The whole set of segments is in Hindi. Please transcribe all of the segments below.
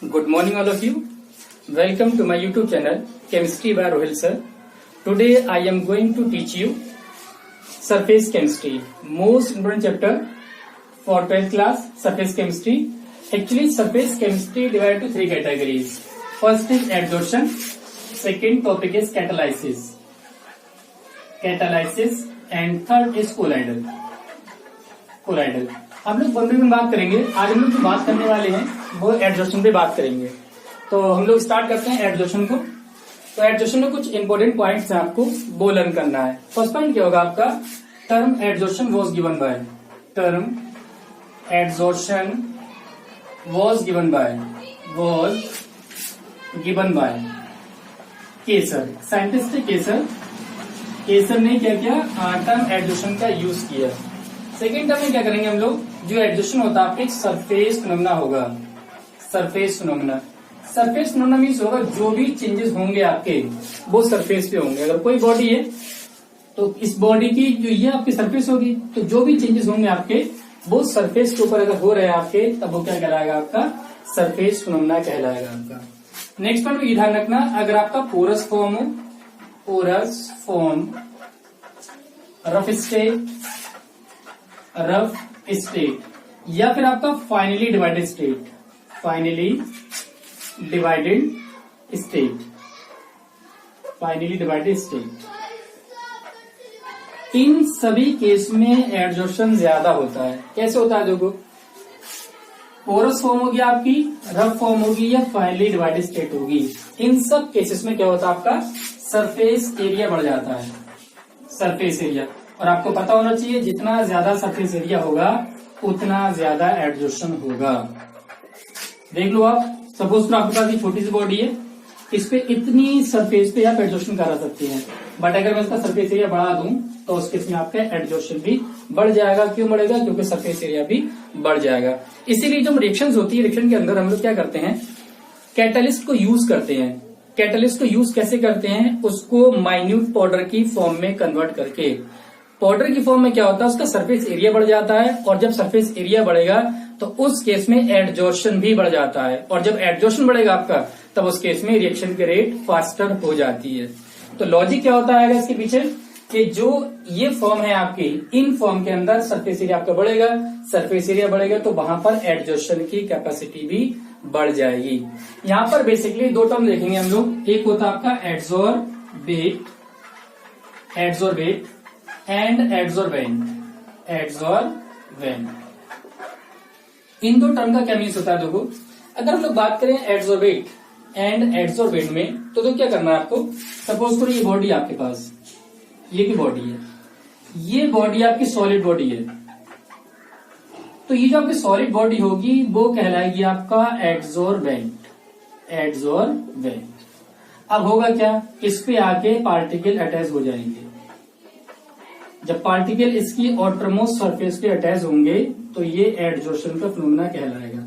Good morning all of you. Welcome to my YouTube channel Chemistry by Rohil sir. Today I am going to teach you surface chemistry. Most important chapter for 12th class, surface chemistry. Actually surface chemistry divided to three categories. First is adsorption. Second topic is catalysis. And third is colloidal. हम लोग बंदे में बात करेंगे. आज हम लोग जो बात करने वाले हैं वो एडजॉर्प्शन पे बात करेंगे. तो हम लोग स्टार्ट करते हैं एडजॉर्प्शन को. तो एडजॉर्प्शन में कुछ इंपॉर्टेंट पॉइंट्स हैं आपको वो लर्न करना है. फर्स्ट पॉइंट क्या होगा आपका, term adsorption was given by Kayser. Scientist Kayser ने क्या किया, टर्म एडजॉर्प्शन का यूज किया. सेकेंड टर्म में क्या करेंगे हम लोग, जो एडजॉर्प्शन होता है आपके सरफेस फिनोमेना होगा. सरफेस फिनोमेना मीन्स होगा जो भी चेंजेस होंगे आपके वो सरफेस पे होंगे. अगर कोई बॉडी है तो इस बॉडी की जो ये आपकी सरफेस होगी, तो जो भी चेंजेस होंगे आपके वो सरफेस के ऊपर अगर हो रहे हैं आपके, तब वो क्या कहलाएगा, आपका सरफेस फिनोमेना कहलाएगा आपका. नेक्स्ट पॉइंट में ध्यान रखना, अगर आपका पोरस फॉर्म रफ स्टेट या फिर आपका फाइनली डिवाइडेड स्टेट, इन सभी केस में एडजॉर्प्शन ज्यादा होता है. कैसे होता है देखो, पोरस फॉर्म होगी आपकी, रफ फॉर्म होगी या फाइनली डिवाइडेड स्टेट होगी. इन सब केसेस में क्या होता है, आपका सरफेस एरिया बढ़ जाता है. सरफेस एरिया, और आपको पता होना चाहिए जितना ज्यादा सरफेस एरिया होगा उतना ज्यादा एडजॉर्प्शन होगा. देख लो आप, सपोज आपके पास एक छोटी सी बॉडी है, इस पे इतनी सरफेस पे आप एडजॉर्प्शन करा सकते हैं. बट अगर मैं इसका सरफेस एरिया बढ़ा दूं तो उस केस में आपका एडजॉर्प्शन भी बढ़ जाएगा. क्यों बढ़ेगा, क्योंकि सरफेस एरिया भी बढ़ जाएगा. इसीलिए जो रिएक्शन होती है, रिएक्शन के अंदर हम लोग क्या करते हैं, कैटलिस्ट को यूज करते हैं. कैटलिस्ट को यूज कैसे करते हैं, उसको माइन्यूट पाउडर की फॉर्म में कन्वर्ट करके. पाउडर की फॉर्म में क्या होता है, उसका सरफेस एरिया बढ़ जाता है, और जब सरफेस एरिया बढ़ेगा तो उस केस में एडजॉर्प्शन भी बढ़ जाता है. और जब एडजॉर्प्शन बढ़ेगा आपका, तब उस केस में रिएक्शन की रेट फास्टर हो जाती है. तो लॉजिक क्या होता है इसके पीछे, कि जो ये फॉर्म है आपकी, इन फॉर्म के अंदर सरफेस एरिया आपका बढ़ेगा. सरफेस एरिया बढ़ेगा तो वहां पर एडजॉर्प्शन की कैपेसिटी भी बढ़ जाएगी. यहाँ पर बेसिकली दो टर्म देखेंगे हम लोग. एक होता है आपका एडजॉर्बेट एंड एडजॉर्बेंट. इन दो टर्म का क्या मीन्स होता है देखो, अगर हम लोग बात करें एडजॉर्बेट एंड एडजॉर्बेंट में, तो क्या करना है आपको. सपोज करो ये बॉडी आपके पास, ये की बॉडी है, ये बॉडी आपकी सॉलिड बॉडी है. तो ये जो आपकी सॉलिड बॉडी होगी वो कहलाएगी आपका एडजॉर्बेंट. अब होगा क्या, इस पे आके पार्टिकल अटैच हो जाएंगे. जब पार्टिकल इसकी आउटरमोस्ट सरफेस पे अटैच होंगे तो ये एडजॉर्प्शन का फिनोमेना कहलाएगा.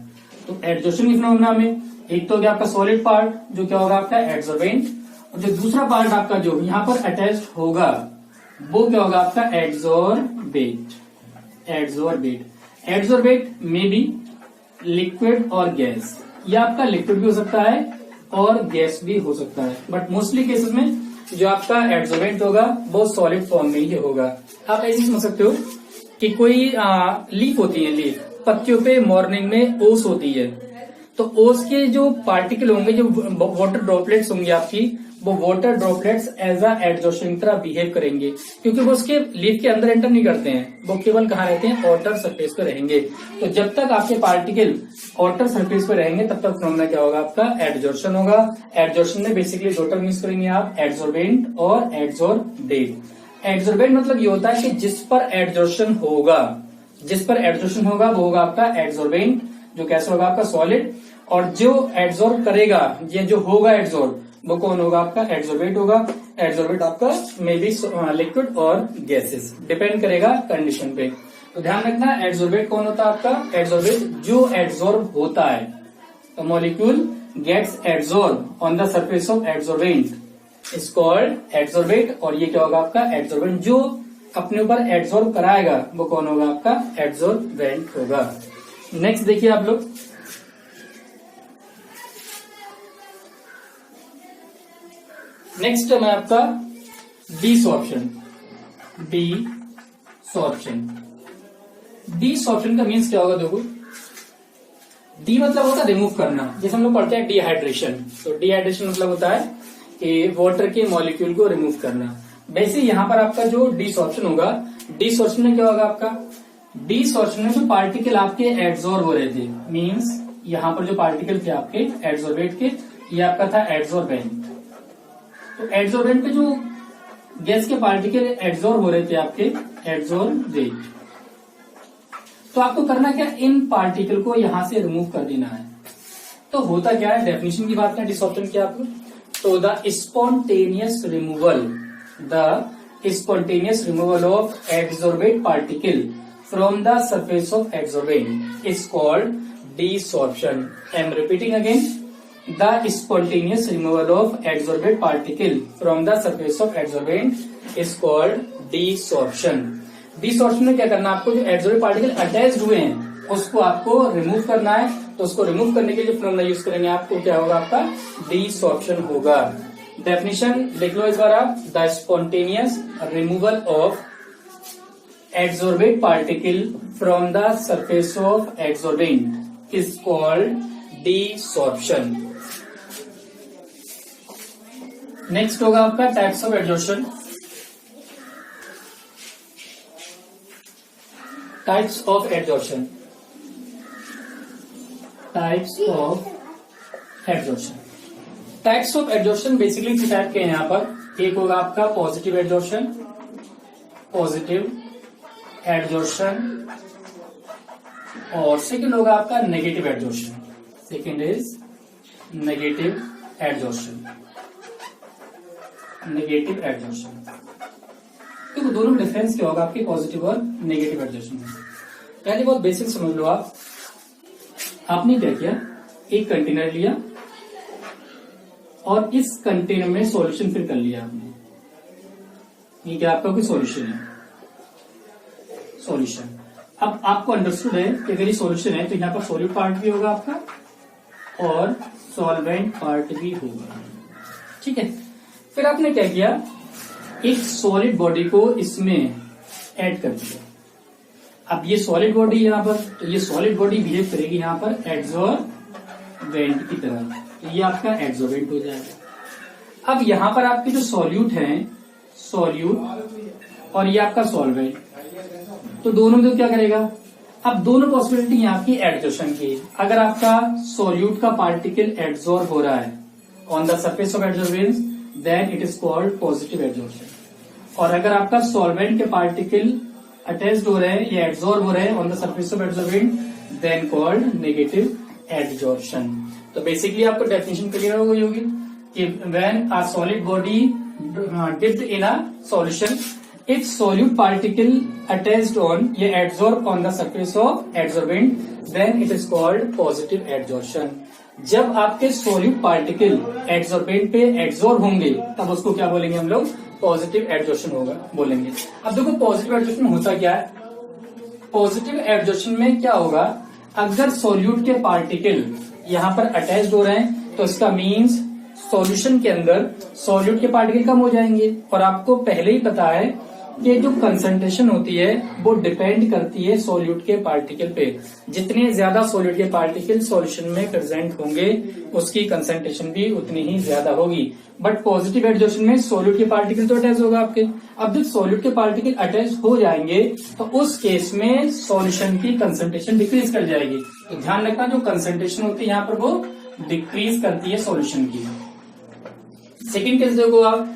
तो एडजॉर्प्शन के फिनोमेना में एक तो हो गया आपका सॉलिड पार्ट, जो क्या होगा आपका एडजॉर्बेंट, और जो दूसरा पार्ट आपका जो यहाँ पर अटैच होगा वो क्या होगा आपका एडजॉर्बेट. एडजॉर्बेट में भी लिक्विड और गैस, या आपका लिक्विड भी हो सकता है और गैस भी हो सकता है. बट मोस्टली केसेस में जो आपका एडजॉर्बेंट होगा वो सॉलिड फॉर्म में ही होगा. आप ऐसे समझ सकते हो कि कोई लीफ होती है, लीफ पत्तियों पे मॉर्निंग में ओस होती है, तो ओस के जो पार्टिकल होंगे, जो वाटर ड्रॉपलेट्स होंगे आपकी, वो water droplets as a adsorption की तरह बिहेव करेंगे, क्योंकि वो उसके लीफ के अंदर एंटर नहीं करते हैं, वो केवल कहाँ रहते हैं, आउटर सरफेस पे रहेंगे. तो जब तक आपके पार्टिकल आउटर सरफेस पे रहेंगे तब तक फिनोमेना क्या होगा, आपका एडजॉर्प्शन होगा. एडजॉर्प्शन में बेसिकली दो टर्म यूज करेंगे आप, एडजॉर्बेंट और एडजॉर्बेट. एडजॉर्बेंट मतलब ये होता है कि जिस पर एडजॉर्प्शन होगा वो होगा आपका एडजॉर्बेंट, जो कैसे होगा आपका सॉलिड. और जो एडजॉर्ब करेगा, ये जो होगा एडजॉर्ब, वो कौन होगा, आपका एडजॉर्बेट होगा. एडजॉर्बेट आपका मे बी लिक्विड और गैसेस, डिपेंड करेगा कंडीशन पे. तो ध्यान रखना, एडजॉर्बेट कौन होता है आपका, एडजॉर्बेट जो एडजॉर्ब होता है. तो molecule gets adsorb on the surface of adsorbent is called adsorbate. और ये क्या होगा आपका एडजॉर्बेंट, जो अपने ऊपर एडजॉर्ब कराएगा वो कौन होगा, आपका एडजॉर्बेंट होगा. नेक्स्ट देखिए आप लोग, नेक्स्ट है आपका डिसॉर्प्शन। डिसॉर्प्शन का मीन्स क्या होगा? देखो, डी मतलब होता है रिमूव करना, जैसे हम लोग पढ़ते हैं डिहाइड्रेशन। तो डिहाइड्रेशन मतलब होता है कि वाटर के मॉलिक्यूल को रिमूव करना। वैसे यहाँ पर आपका जो डिसॉर्प्शन होगा, डिसॉर्प्शन में क्या होगा आपका? डिसॉर्प्शन में जो पार्टिकल आपके एड्सॉर्ब हो रहे थे, मीन्स यहाँ पर जो पार्टिकल थे आपके एड्सॉर्बेट के, ये आपका था एड्सॉर्बेंट। तो एड्सॉर्बेंट पे जो गैस के पार्टिकल एड्सॉर्ब हो रहे थे आपके एड्सॉर्बेट, तो आपको करना क्या? इन पार्टिकल को यहां से रिमूव कर देना है। तो होता क्या है? डेफिनेशन की बात करें डिसॉर्प्शन की आपको, तो the spontaneous removal of adsorbate particle from the surface of adsorbent is called desorption. I am repeating again, the spontaneous removal of adsorbate particle from the surface of adsorbent is called desorption. Desorption में क्या करना है आपको? जो एड्सॉर्बेट पार्टिकल अटैच्ड हुए हैं उसको आपको रिमूव करना है। तो उसको रिमूव करने के लिए फॉर्मूला यूज करेंगे, आपको क्या होगा? आपका डिसॉर्प्शन होगा। डेफिनेशन लिख लो इस बार आप, the spontaneous removal of adsorbate particle from the surface of adsorbent is called desorption. Next होगा आपका types of adsorption. Types of adsorption. Types of adsorption. Types of adsorption basically किस टाइप के हैं यहाँ पर? एक होगा आपका पॉजिटिव एड्सॉर्प्शन, और सेकंड होगा आपका negative adsorption. Second is negative adsorption. तो दोनों में डिफरेंस क्या होगा आपके पॉजिटिव और नेगेटिव एड्सॉर्प्शन में? पहले बहुत बेसिक समझ लो आप। आपने क्या किया? एक कंटेनर लिया और इस कंटेनर में सॉल्यूशन फिल कर लिया आपने। ये क्या आपका कोई सॉल्यूशन है? सॉल्यूशन। अब आपको अंडरस्टूड है कि अगर ये सॉल्यूशन है तो यहाँ पर सॉल्यूट पार्ट भी होगा आपका और सॉल्वेंट पार्ट भी होगा, ठीक है। फिर आपने क्या किया? एक सॉलिड बॉडी को इसमें ऐड कर दिया। अब ये सॉलिड बॉडी यहाँ पर, तो ये सॉलिड बॉडी बिहेव करेगी यहाँ पर एड्सॉर्बेंट की तरह, तो ये आपका एड्सॉर्बेंट हो जाएगा। अब यहाँ पर आपके जो सॉल्यूट हैं, सॉल्यूट और ये आपका सॉल्वेंट, तो दोनों में तो क्या करेगा? अब दोनों पॉसिबिलिटी यहाँ की एडजॉर्प्शन की। अगर आपका सॉल्यूट का पार्टिकल एड्सॉर्ब हो रहा है on the surface of adsorbents, then it is called positive adsorption. और अगर आपका सॉल्वेंट के पार्टिकल अटैच्ड हो रहे हैं, ये एड्सॉर्ब हो रहे हैं on the surface of adsorbent, then called negative adsorption. तो बेसिकली आपको डेफिनेशन क्लियर हो गई होगी कि when a solid body dipped in a solution, if solute particle attached on ये adsorb on the surface of adsorbent, then it is called positive adsorption। जब आपके solute particle adsorbent पे adsorb होंगे तब उसको क्या बोलेंगे हम लोग? पॉजिटिव एड्सॉर्प्शन होगा बोलेंगे। अब देखो पॉजिटिव एड्सॉर्प्शन होता क्या है? पॉजिटिव एड्सॉर्प्शन में क्या होगा? अगर सोल्यूट के पार्टिकल यहाँ पर अटैच्ड हो रहे हैं तो इसका मीन्स सॉल्यूशन के अंदर सोल्यूट के पार्टिकल कम हो जाएंगे। और आपको पहले ही पता है कि जो कंसंट्रेशन होती है वो डिपेंड करती है सोल्यूट के पार्टिकल पे। जितने ज्यादा सोल्यूट के पार्टिकल सॉल्यूशन में प्रेजेंट होंगे उसकी कंसंट्रेशन भी उतनी ही ज्यादा होगी। बट पॉजिटिव एड्सॉर्प्शन में सोल्यूट के पार्टिकल तो अटैच होगा आपके। अब जब सोल्यूट के पार्टिकल अटैच हो जाएंगे तो उस केस में सॉल्यूशन की कंसंट्रेशन डिक्रीज कर जाएगी। तो ध्यान रखना, जो कंसंट्रेशन होती है यहाँ पर वो डिक्रीज करती है सॉल्यूशन की। सेकेंड केस देखो आप,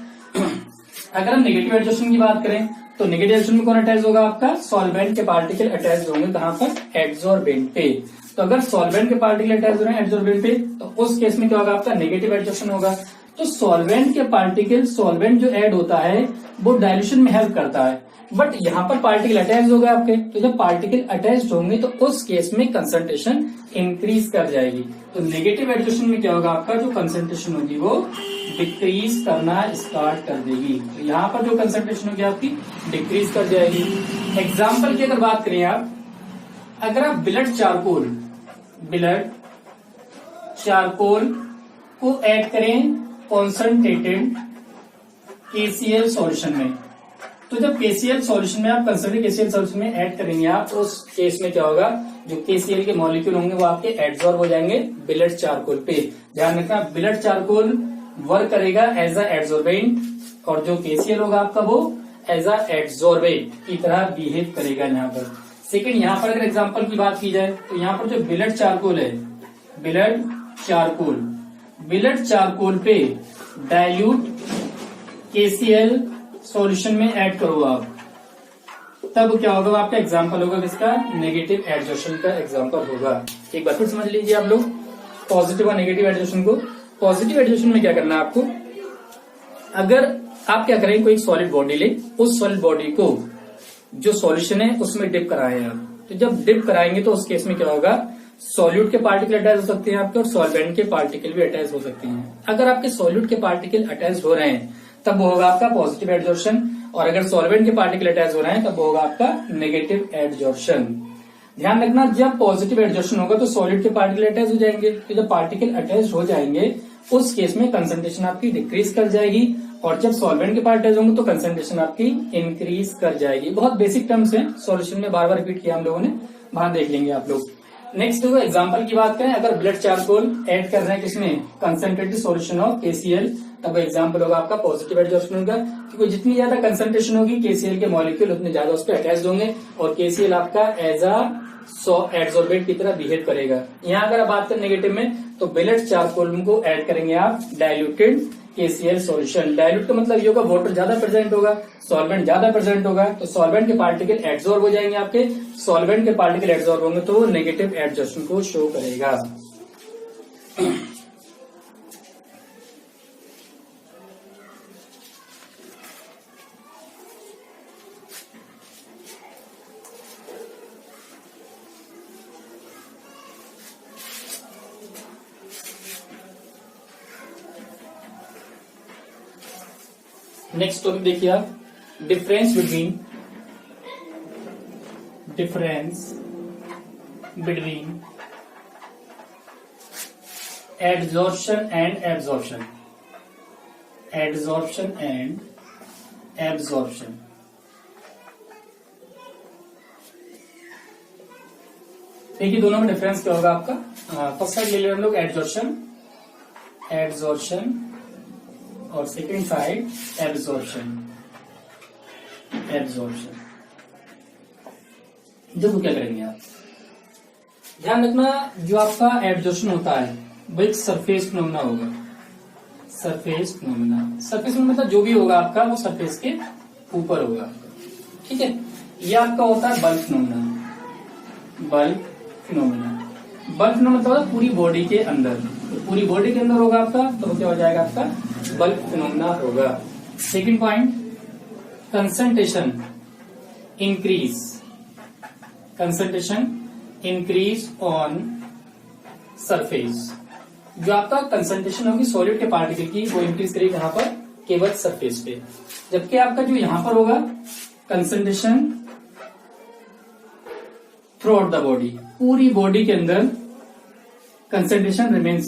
अगर हम नेगेटिव एड्सॉर्प्शन की बात करें तो नेगेटिव एड्सॉर्प्शन में कौन अटैच होगा? आपका सॉल्वेंट के पार्टिकल अटैच होंगे कहां पर? एड्सॉर्बेंट पे। तो अगर सॉल्वेंट के पार्टिकल अटैच हो रहे हैं एड्सॉर्बेंट पे तो उस केस में क्या होगा? आपका नेगेटिव एड्सॉर्प्शन होगा। तो सॉल्वेंट के पार्टिकल, सॉल्वेंट जो ऐड होता है वो डाइल्यूशन में हेल्प करता है, बट यहाँ पर पार्टिकल अटैच हो गए आपके। तो जब पार्टिकल अटैच होंगे तो उस केस में कंसंट्रेशन इंक्रीज कर जाएगी। तो नेगेटिव एड्सॉर्प्शन में क्या होगा? आपका जो कंसंट्रेशन होगी वो डिक्रीज करना स्टार्ट कर देगी। तो यहाँ पर जो कंसंट्रेशन होगी आपकी डिक्रीज कर जाएगी। एग्जाम्पल की अगर बात करें आप, अगर आप ब्लड चारकोल को ऐड करें कॉन्संट्रेटेड KCl सॉल्यूशन में। तो जब KCl सॉल्यूशन में आप कंसंट्रेटेड KCl सॉल्यूशन में ऐड करेंगे आप, तो उस केस में क्या होगा, जो KCl के मॉलिक्यूल होंगे वो आपके एडसॉर्ब हो जाएंगे बिलेट चारकोल पे। ध्यान रखना, बिलेट चारकोल वर्क करेगा एज अ एडसॉर्बेंट, और जो KCl होगा आपका वो एज अ एडसॉर्बेंट की तरह बिहेव करेगा यहाँ पर। सेकंड, यहाँ पर अगर एग्जांपल की बात की जाए तो यहाँ पर जो बिलेट चारकोल है, बिलेट चारकोल पे डाइल्यूट KCl सॉल्यूशन में ऐड करो आप, तब क्या होगा, आपका एग्जांपल होगा किसका, नेगेटिव एडजॉर्प्शन का एग्जांपल होगा। एक बार फिर समझ लीजिए आप लोग पॉजिटिव और नेगेटिव एडजॉर्प्शन को। पॉजिटिव एडजॉर्प्शन में क्या करना है आपको, अगर आप क्या करेंगे, कोई सॉलिड बॉडी ले, उस सॉलिड बॉडी को जो सॉल्यूशन है उसमें डिप कराएं आप। तो जब डिप कराएंगे तो उस केस में क्या होगा, सॉल्यूट के पार्टिकल अटैच हो सकते हैं आपके, और सॉल्वेंट के पार्टिकल भी अटैच हो सकते हैं। अगर आपके सॉल्यूट के पार्टिकल अटैच हो रहे हैं तब वो होगा आपका पॉजिटिव एडजॉर्प्शन, और अगर सॉल्वेंट के पार्टिकल अटैच हो रहे हैं तब वो होगा आपका नेगेटिव एडजॉर्प्शन। ध्यान रखना, जब पॉजिटिव एडजॉर्प्शन होगा तो सॉलिड के पार्टिकल अटैच हो जाएंगे, तो जब पार्टिकल अटैच हो जाएंगे उस केस में कंसंट्रेशन आपकी डिक्रीज कर जाएगी, और जब सॉल्वेंट के पार्ट अटैच होंगे तो कंसंट्रेशन आपकी इंक्रीज कर जाएगी। बहुत बेसिक टर्म्स हैं, सॉल्यूशन में बार बार रिपीट किया हम लोगों ने, वहां देख लेंगे आप लोग। नेक्स्ट एग्जांपल की बात करें, अगर ब्लड चारकोल ऐड कर रहे हैं किसमें, कंसंट्रेटेड सॉल्यूशन ऑफ KCl, तब एग्जांपल होगा आपका पॉजिटिव एडजॉर्प्शन का, क्योंकि जितनी ज्यादा कंसंट्रेशन होगी KCl के मॉलिक्यूल उतने ज्यादा उस पर अटैच होंगे, और KCl आपका एज अ एडसॉर्बेंट की तरह बिहेव करेगा। यहाँ अगर आप बात करें नेगेटिव में, तो बिलेट चारकोल को ऐड करेंगे आप डाइल्यूटेड KCl सॉल्यूशन। डाइल्यूट का मतलब ये होगा वाटर ज्यादा प्रेजेंट होगा, सॉल्वेंट ज्यादा प्रेजेंट होगा, तो सॉल्वेंट के पार्टिकल एब्जॉर्ब हो जाएंगे आपके, सॉल्वेंट के पार्टिकल एब्जॉर्ब होंगे तो नेगेटिव एडजॉर्प्शन को शो करेगा। नेक्स्ट टॉपिक देखिए आप, difference between adsorption and absorption. देखिए दोनों में डिफरेंस क्या होगा आपका। फर्स्ट साइड ले लें हम लोग एडजॉर्प्शन, और सेकेंड साइड एब्जॉर्प्शन। देखो क्या करेंगे आप, ध्यान रखना, जो आपका एडजॉर्प्शन होता है वो एक सरफेस फिनोमेना होगा। सरफेस फिनोमेना मतलब जो भी होगा आपका वो सरफेस के ऊपर होगा, ठीक है। ये आपका होता है बल्क फिनोमेना मतलब पूरी बॉडी के अंदर, तो पूरी बॉडी के अंदर होगा आपका, तो क्या हो जाएगा आपका बल्क फिनोमेना होगा। Second point, concentration increase on surface. जो आपका कंसंट्रेशन होगी सॉलिड के पार्टिकल की वो इंक्रीज करेगी यहाँ पर केवल सरफेस पे, जबकि आपका जो यहाँ पर होगा concentration through out the body, पूरी बॉडी के अंदर concentration remain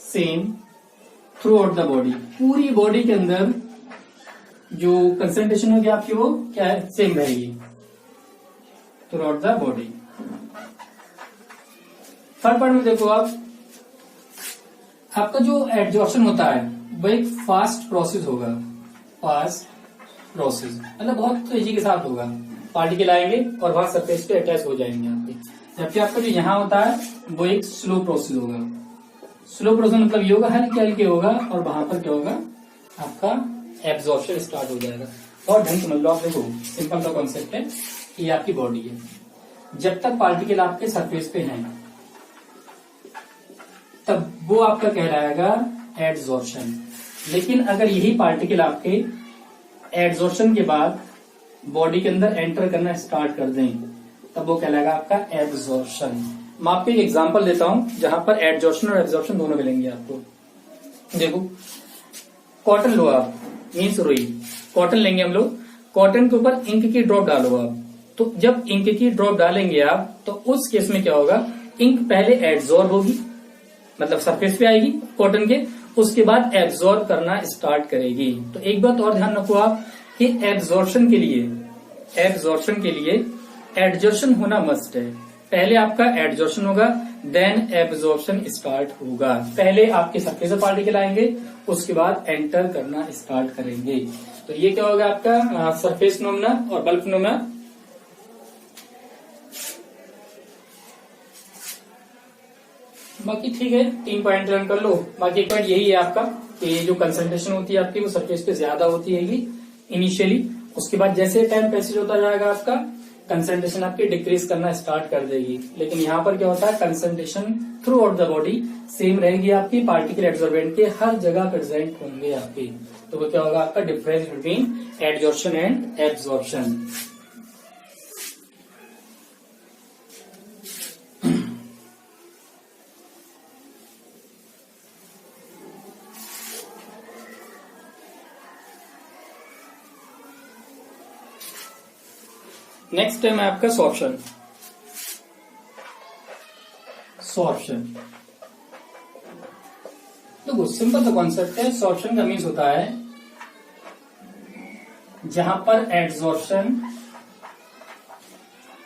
same through out the body. पूरी बॉडी के अंदर जो कंसंट्रेशन होगी आपकी वो क्या है, सेम रहेगी through out the body. Third point में देखो आप, आपका जो एडजॉर्प्शन होता है वो एक फास्ट प्रोसेस होगा। मतलब बहुत तेजी के साथ होगा, पार्टिकल आएंगे और वहां सरफेस पे अटैच हो जाएंगे आपके, जबकि आपका जो यहाँ होता है वो एक स्लो प्रोसेस होगा। स्लो प्रोसेस मतलब ये होगा हल्के होगा, और वहां पर क्या होगा आपका एब्जॉर्प्शन स्टार्ट हो जाएगा। और ढंग समझ लो आप, देखो सिंपल सा कॉन्सेप्ट है, ये आपकी बॉडी है, जब तक पार्टिकल आपके सरफेस पे हैं तब वो आपका कहलाएगा एडजॉर्प्शन। लेकिन अगर यही पार्टिकल आपके एडजॉर्प्शन के बाद बॉडी के अंदर एंटर करना स्टार्ट कर दें तब वो कहलाएगा आपका एब्जॉर्प्शन। मैं आपको एक एग्जांपल देता हूं जहां पर एडजॉर्प्शन और एब्जॉर्प्शन दोनों मिलेंगे आपको। देखो कॉटन लो आप, मीन्स रुई, कॉटन लेंगे हम लोग, कॉटन के ऊपर इंक की ड्रॉप डालो आप। तो जब इंक की ड्रॉप डालेंगे आप तो उस केस में क्या होगा, इंक पहले एब्जॉर्ब होगी, मतलब सरफेस पे आएगी कॉटन के, उसके बाद एब्जॉर्ब करना स्टार्ट करेगी। तो एक बात और ध्यान रखो आप कि एब्जॉर्प्शन के लिए एडजॉर्प्शन होना मस्ट है। पहले आपका एडजॉर्प्शन होगा, देन एब्जॉर्प्शन स्टार्ट होगा। पहले आपके सरफेस पार्टिकल आएंगे, उसके बाद एंटर करना स्टार्ट करेंगे। तो ये क्या होगा आपका सरफेस फिनोमेना और बल्क फिनोमेना। बाकी ठीक है, 3 पॉइंट लर्न कर लो। बाकी एक पॉइंट यही है आपका कि जो कंसंट्रेशन होती है आपकी वो सरफेस पे ज्यादा होती है इनिशियली, उसके बाद जैसे टाइम पैसेज होता जाएगा आपका कंसंट्रेशन आपकी डिक्रीज करना स्टार्ट कर देगी। लेकिन यहाँ पर क्या होता है, concentration through out the body same रहेगी आपकी, पार्टिकल एब्जॉर्बेंट के हर जगह प्रेजेंट होंगे आपकी। तो वो क्या होगा आपका difference between adsorption and absorption. Next time है आपका सॉर्प्शन। देखो सिंपल सा कॉन्सेप्ट है। सॉर्प्शन का मीन्स होता है जहां पर एडजॉर्प्शन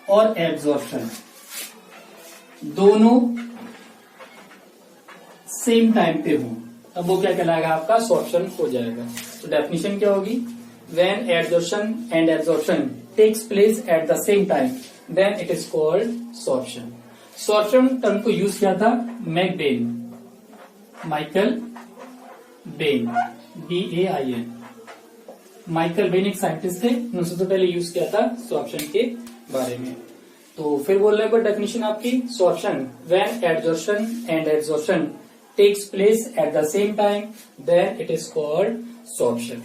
और एब्जॉर्प्शन दोनों सेम टाइम पे हो, तब वो क्या कहलाएगा आपका सॉर्प्शन हो जाएगा। तो डेफिनेशन क्या होगी, when adsorption and absorption takes place at the same time, then it is called sorption. Sorption term को यूज किया था Michael Ben, BAIN। Michael Ben एक साइंटिस्ट थे, उन्होंने सबसे पहले यूज किया था सॉर्प्शन के बारे में। तो फिर बोल रहे हैं डेफिनेशन आपकी, sorption when adsorption and absorption takes place at the same time, then it is called sorption.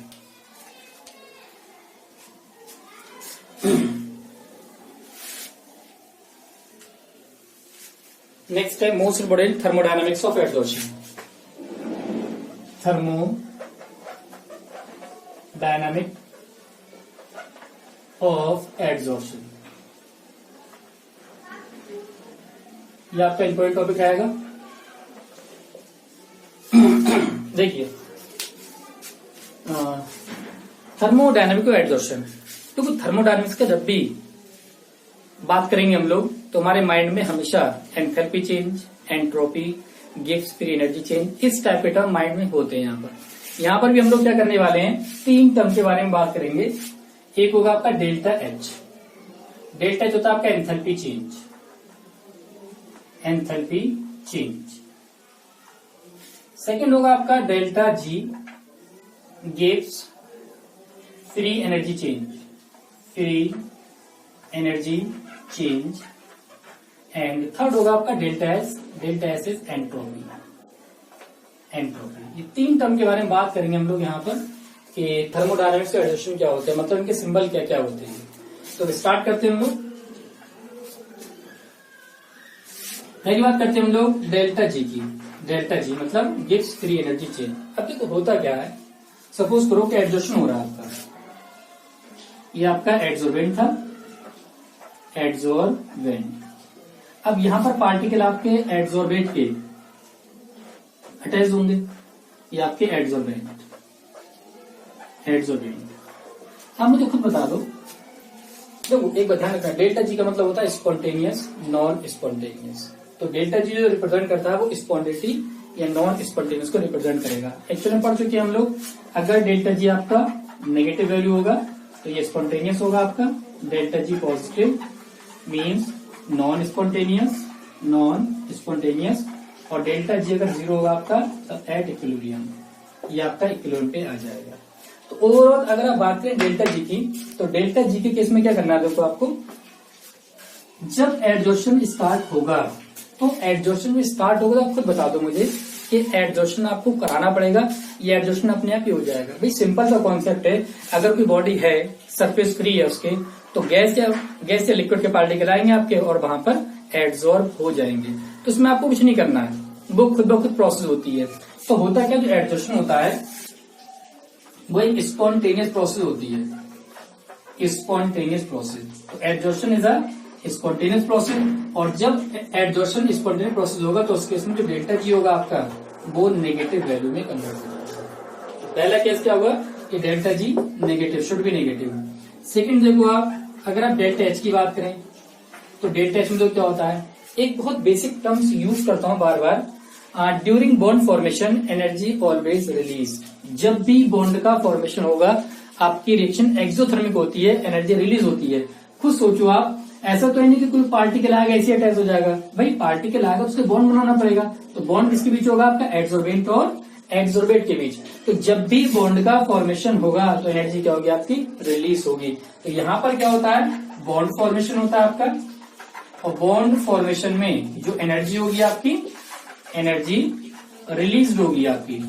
Next है most important, thermodynamics of adsorption. Thermodynamic of adsorption, ये आपका इंपोर्टेंट टॉपिक आएगा। देखिए थर्मोडायनामिक ऑफ एडजॉर्प्शन, तो थर्मोडायनामिक्स का जब भी बात करेंगे हम लोग तो हमारे माइंड में हमेशा enthalpy change, entropy, Gibbs free energy change, इस टाइप के टर्म माइंड में होते हैं। यहाँ पर भी हम लोग क्या करने वाले हैं, 3 टर्म के बारे में बात करेंगे। एक होगा आपका डेल्टा एच। डेल्टा एच होता है आपका एंथैल्पी चेंज। सेकेंड होगा आपका delta G, Gibbs free energy change. And third होगा आपका डेल्टा एस इज एंट्रोपी। ये 3 टर्म के बारे में बात करेंगे हम लोग यहाँ पर कि थर्मोडायनामिक्स और एडजॉर्प्शन क्या होते हैं, मतलब इनके सिंबल क्या क्या होते हैं। तो स्टार्ट करते हैं हम लोग। पहली बात करते हैं हम लोग डेल्टा जी की। डेल्टा जी मतलब गिब्स फ्री एनर्जी चेंज। अब देखो होता क्या है, सपोज करो कि एडजॉर्प्शन हो रहा है आपका, ये आपका एड्सॉर्बेंट था, एड्सॉर्बेंट। अब यहां पर पार्टिकल आपके एड्सॉर्बेंट के अटैच होंगे, ये आपके एड्सॉर्बेंट। आप मुझे खुद बता दो, देखो एक बात ध्यान रखना, डेल्टा जी का मतलब होता है स्पॉन्टेनियस, नॉन स्पॉन्टेनियस। तो डेल्टा जी जो रिप्रेजेंट करता है वो स्पॉन्टेनिटी या नॉन स्पॉन्टेनियस को रिप्रेजेंट करेगा। एक्चुअली में पढ़ चुके हैं हम लोग, अगर डेल्टा जी आपका नेगेटिव वैल्यू होगा तो ये स्पॉन्टेनियस होगा आपका, delta G positive means non spontaneous, और डेल्टा जी अगर 0 होगा आपका तब एट इक्विलिब्रियम, ये आपका इक्विलिब्रियम पे आ जाएगा। तो ओवरऑल अगर आप बात करें डेल्टा जी की, तो डेल्टा जी के केस में क्या करना है, देखो आपको जब एडजॉर्प्शन स्टार्ट होगा, तो एडजॉर्प्शन में स्टार्ट होगा तो आप खुद बता दो मुझे कि एडजॉर्प्शन आपको कराना पड़ेगा या एडजॉर्प्शन अपने आप ही हो जाएगा। भाई सिंपल सा कॉन्सेप्ट है, अगर कोई बॉडी है सरफेस फ्री है उसके, तो गैस या लिक्विड के पार्टिकल आएंगे आपके और वहां पर एड्सॉर्ब हो जाएंगे। तो इसमें आपको कुछ नहीं करना है, वो खुद ब खुद प्रोसेस होती है। तो होता क्या, जो एडजॉर्प्शन होता है वो एक स्पॉन्टेनियस प्रोसेस होती है, स्पॉन्टेनियस प्रोसेस। तो adsorption is a spontaneous process, और जब एडजॉर्प्शन स्पॉन्टेनियस प्रोसेस होगा तो उसके इसमें जो डेल्टा जी होगा आपका वो नेगेटिव वैल्यू में कन्वर्ट हो जाएगा। पहला केस क्या होगा कि delta G negative, should be negative. Second देखो आप, अगर आप डेल्टा एच की बात करें तो डेल्टा एच में तो क्या होता है, एक बहुत बेसिक टर्म्स यूज करता हूं बार बार, during bond formation energy always release. जब भी बॉन्ड का फॉर्मेशन होगा आपकी रिएक्शन एक्सोथर्मिक होती है, एनर्जी रिलीज होती है। खुद सोचो आप, ऐसा तो है नहीं कि कोई पार्टिकल आएगा ऐसे अटैच हो जाएगा, भाई पार्टिकल आएगा उससे बॉन्ड बनाना पड़ेगा। तो बॉन्ड किसके बीच होगा, आपका एड्सॉर्बेंट और एड्सॉर्बेट के बीच। तो जब भी बॉन्ड का फॉर्मेशन होगा तो एनर्जी क्या होगी आपकी, रिलीज होगी। तो यहाँ पर क्या होता है, बॉन्ड फॉर्मेशन होता है आपका, और बॉन्ड फॉर्मेशन में जो एनर्जी होगी आपकी, एनर्जी रिलीज होगी आपकी।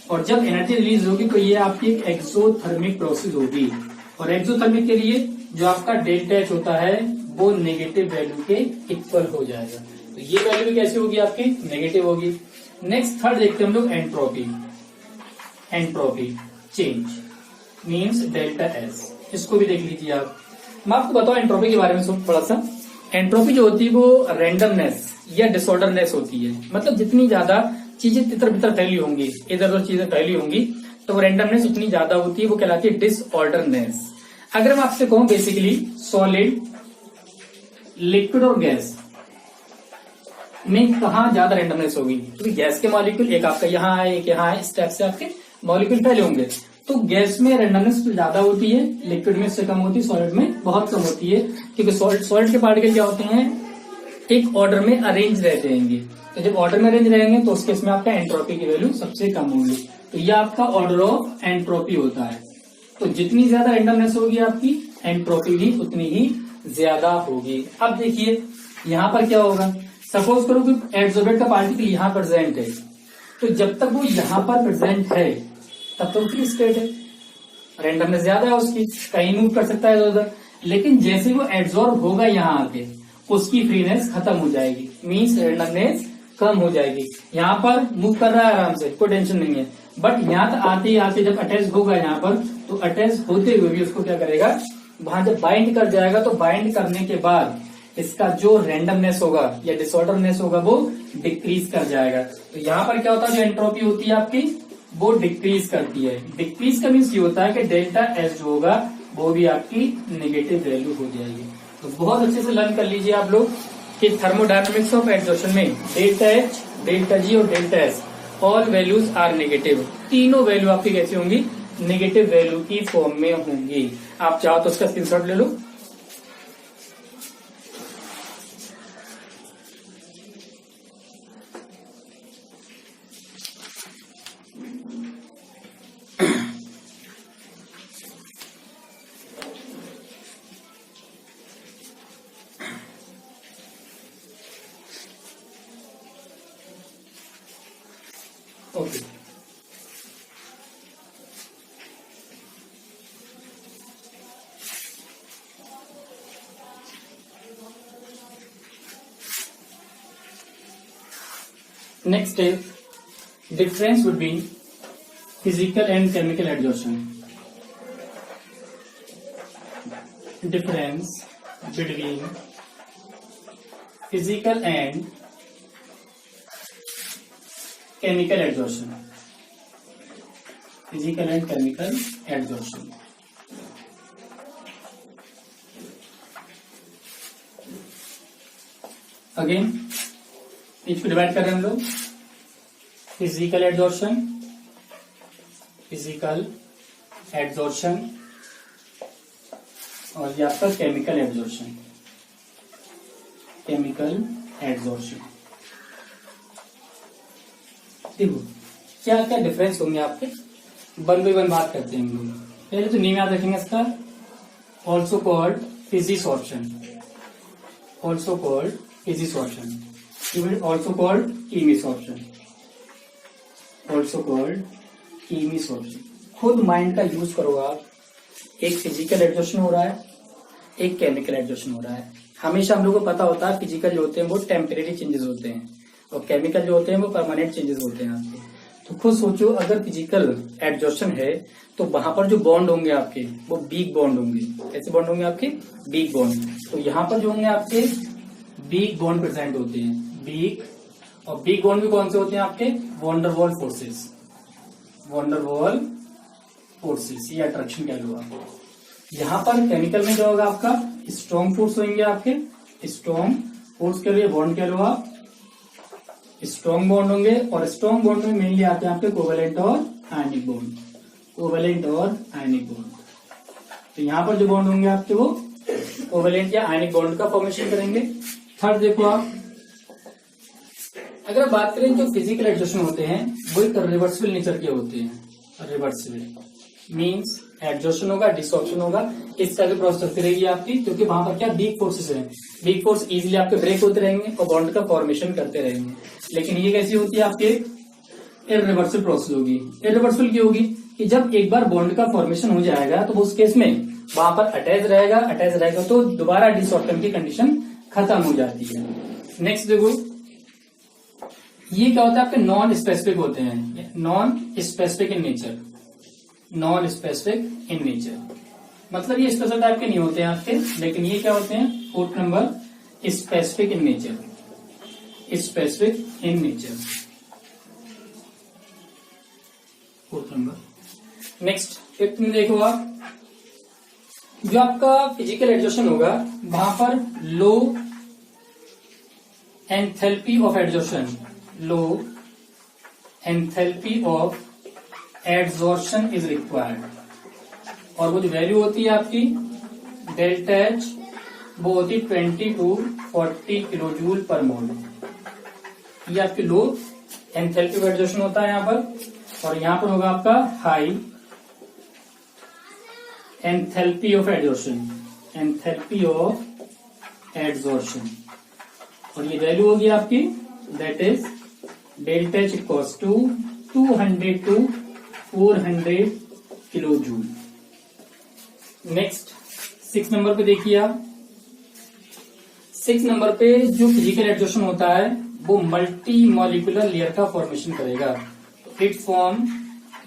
और जब एनर्जी रिलीज होगी तो ये आपकी एक एक्सोथर्मिक प्रोसेस होगी। और एक्सोथर्मिक के लिए जो आपका डेल्टा एच होता है वो नेगेटिव वैल्यू के इक्वल हो जाएगा। तो ये वैल्यू भी कैसी होगी आपकी, नेगेटिव होगी। नेक्स्ट थर्ड देखते हैं हम लोग, entropy. Entropy change means delta S, इसको भी देख लीजिए आप। मैं आपको बताऊं एंट्रोपी के बारे में थोड़ा सा। एंट्रोपी जो होती है वो रैंडमनेस या डिसऑर्डरनेस होती है, मतलब जितनी ज्यादा चीजें तितर बितर फैली होंगी, इधर उधर चीजें फैली होंगी, तो रैंडमनेस उतनी ज्यादा होती है, वो कहलाती है डिसऑर्डरनेस। अगर मैं आपसे कहूं बेसिकली सॉलिड, लिक्विड और गैस में कहा ज्यादा रैंडमनेस होगी, क्योंकि गैस के मॉलिक्यूल एक आपका यहाँ है एक यहाँ है, इस टाइप से आपके मॉलिक्यूल फैले होंगे। तो गैस में रैंडमनेस ज्यादा होती है, लिक्विड में इससे कम होती है, सॉलिड में बहुत कम होती है। क्योंकि सॉलिड के पार्टिकल क्या होते हैं, एक ऑर्डर में अरेंज रहते हैं। तो जब ऑर्डर में अरेंज रहेंगे तो उस केस में आपका एंट्रोपी की वैल्यू सबसे कम होगी। तो यह आपका ऑर्डर ऑफ एंट्रोपी होता है। तो जितनी ज्यादा रैंडमनेस होगी आपकी, एंट्रोपी भी उतनी ही ज्यादा होगी। अब देखिए यहाँ पर क्या होगा, सपोज करो कि एड्सॉर्बेंट का पार्टिकल यहाँ प्रेजेंट है, तो जब तक वो यहाँ पर प्रेजेंट है तब तो फ्री स्टेट है, रैंडमनेस ज्यादा है उसकी, कहीं मूव कर सकता है इधर उधर। लेकिन जैसे वो एड्सॉर्ब होगा यहाँ आके, उसकी फ्रीनेस खत्म हो जाएगी, मीन्स रैंडमनेस कम हो जाएगी। यहाँ पर मूव कर रहा है आराम से, कोई टेंशन नहीं है, बट यहाँ तक आते ही आते जब अटैच होगा यहाँ पर, तो अटैच होते हुए भी उसको क्या करेगा, वहां जब बाइंड कर जाएगा तो बाइंड करने के बाद इसका जो रैंडमनेस होगा या डिसऑर्डरनेस होगा वो डिक्रीज कर जाएगा। तो यहाँ पर क्या होता है, जो एंट्रोपी होती है आपकी वो डिक्रीज करती है। डिक्रीज का मीन्स ये होता है कि डेल्टा एस जो होगा वो भी आपकी नेगेटिव वैल्यू हो जाएगी। तो बहुत अच्छे से लर्न कर लीजिए आप लोग कि थर्मोडायनामिक्स ऑफ एड्सॉर्प्शन में डेल्टा एच, डेल्टा जी और delta S all values are negative. तीनों वैल्यू आपकी कैसी होंगी, नेगेटिव वैल्यू की फॉर्म में होंगी। आप चाहो तो उसका स्क्रीनशॉट ले लो। Okay, next is difference between physical and chemical adsorption. Difference between physical and chemical adsorption. Physical and chemical adsorption. Again इसको डिवाइड कर रहे हैं हम लोग, फिजिकल एड्सॉर्प्शन, फिजिकल एड्सॉर्प्शन और ये आपका केमिकल एड्सॉर्प्शन, केमिकल एड्सॉर्प्शन। देखो क्या क्या डिफरेंस होंगे आपके, वन बाई वन बात करते हैं हम लोग। पहले तो नेम याद रखेंगे इसका, also called physisorption, also called physisorption, also called chemisorption, also called chemisorption. खुद माइंड का यूज करो आप, एक फिजिकल एड्सॉर्प्शन हो रहा है, एक केमिकल एड्सॉर्प्शन हो रहा है। हमेशा हम लोग को पता होता है फिजिकल जो होते हैं वो टेम्परेरी चेंजेस होते हैं और केमिकल जो होते हैं वो परमानेंट चेंजेस होते हैं आपके। तो खुद सोचो अगर फिजिकल एड्सॉर्प्शन है तो वहां पर जो बॉन्ड होंगे आपके वो वीक बॉन्ड होंगे। कैसे बॉन्ड होंगे आपके, वीक बॉन्ड। तो यहाँ पर जो होंगे आपके वीक बॉन्ड प्रेजेंट होते हैं, वीक और वीक बॉन्ड भी कौन से होते हैं आपके? वॉन्डरवॉल फोर्सेस, वॉन्डरवॉल फोर्सेस, ये अट्रैक्शन कह लो आप। यहाँ पर केमिकल में क्या होगा आपका? स्ट्रॉन्ग फोर्स होंगे आपके, स्ट्रॉन्ग फोर्स के लिए बॉन्ड कह लो आप, स्ट्रॉन्ग बॉन्ड होंगे। और स्ट्रॉन्ग बॉन्ड में मेनली आते हैं आपके कोवेलेंट और आयनिक बॉन्ड, कोवेलेंट और आयनिक बॉन्ड। तो यहाँ पर जो बॉन्ड होंगे आपके वो कोवेलेंट या आयनिक बॉन्ड का फॉर्मेशन करेंगे। थर्ड देखो आप, अगर बात करें जो फिजिकल एडजस्टन होते हैं वो एक रिवर्सिबल नेचर के होते हैं। रिवर्सिबल मींस एडजस्टन होगा, डिसऑप्शन होगा, इस तरह की प्रोसेस करेगी आपकी, क्योंकि वहां पर क्या वीक फोर्सेस हैं, वीक फोर्स इजीली आपके ब्रेक होते रहेंगे और बॉन्ड का फॉर्मेशन करते रहेंगे। लेकिन ये कैसी होती है आपके? इरिवर्सिबल प्रोसेस होगी। इरिवर्सिबल क्यों होगी? कि जब एक बार बॉन्ड का फॉर्मेशन हो जाएगा तो उस केस में वहां पर अटैच रहेगा तो दोबारा डिसऑर्डर की कंडीशन खत्म हो जाती है। नेक्स्ट देखो, ये क्या होता है आपके? नॉन स्पेसिफिक होते हैं, non specific in nature, non specific in nature मतलब ये स्पेशल टाइप के नहीं होते हैं आपके, लेकिन ये क्या होते हैं? Fourth number, specific in nature, specific in nature, fourth number. Next fifth में देखो आप, जो आपका फिजिकल एडजस्टन होगा वहां पर low enthalpy of adsorption, low enthalpy of adsorption is required. और वो जो वैल्यू होती है आपकी डेल्टा एच, वो होती है 20 to 40 किलो जूल पर मोल। ये आपकी लो एंथैल्पी ऑफ एडजॉर्शन होता है यहाँ पर। और यहाँ पर होगा आपका high enthalpy of adsorption, enthalpy of adsorption. और ये वैल्यू होगी आपकी that is delta H equals to 200 to 400 kilo joule. Next 6 number पे देखिए आप, 6 नंबर पे जो फिजिकल एडजॉर्शन होता है वो मल्टी मॉलिक्यूलर लेयर का फॉर्मेशन करेगा। It form